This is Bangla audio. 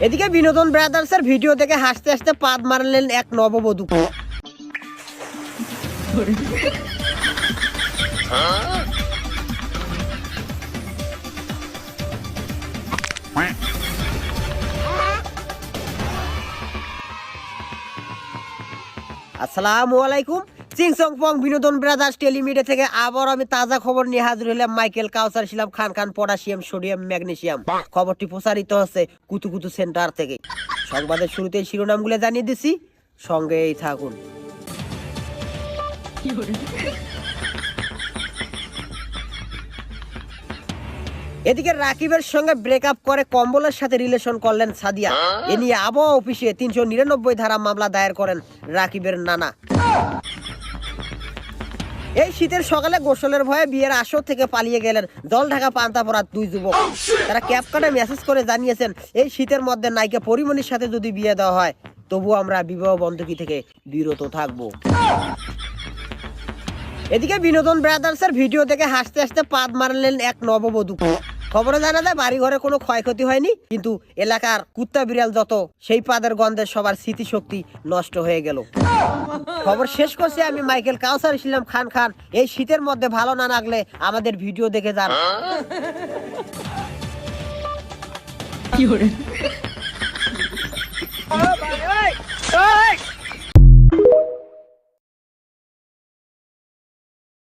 এদিকে বিনোদন ব্রাদার্সের ভিডিও দেখে হাসতে হাসতে পাদ মারলেন এক নববধূ। আসসালামু আলাইকুম। চিংসং পং বিনোদন ব্রাদার্স টেলিমিডিয়া থেকে আবার আমি তাজা খবর নিয়ে হাজির হলাম। মাইকেল কাউসার ছিলাম খান পটাশিয়াম সোডিয়াম ম্যাগনেসিয়াম। খবরটি প্রচারিত হচ্ছে কুতুকুতু সেন্টার থেকে। সংবাদের শুরুতেই শিরোনামগুলো জানিয়ে দিছি, সঙ্গেই থাকুন। এদিকে রাকিবের সঙ্গে ব্রেকআপ করে কম্বলের সাথে রিলেশন করলেন সাদিয়া। এ নিয়ে আবহাওয়া অফিসে 399 ধারা মামলা দায়ের করেন রাকিবের নানা। এই শীতের সকালে গোসলের ভয়ে বিয়ের আসর থেকে পালিয়ে গেলেন জলঢাকা পান্তাপড়ার দুই যুবক। তারা ক্যাপকাটে মেসেজ করে জানিয়েছেন, এই শীতের মধ্যে নায়িকা পরিমণির সাথে যদি বিয়ে দেওয়া হয় তবু আমরা বিবাহ বন্ধকি থেকে বিরত থাকবো। এদিকে বিনোদন ব্রাদার্সের ভিডিও দেখে হাসতে হাসতে পাদ মারলেন এক নববধূ। খবরে জানা যায় বাড়ি ঘরে কোনো ক্ষয়ক্ষতি হয়নি, কিন্তু এলাকার কুত্তা বিড়াল যত সেই পাদের গন্ধে সবার স্মৃতিশক্তি নষ্ট হয়ে গেল। খবর শেষ করছি আমি মাইকেল কাউসার ছিলাম খান। এই শীতের মধ্যে ভালো না লাগলে আমাদের ভিডিও দেখে যান।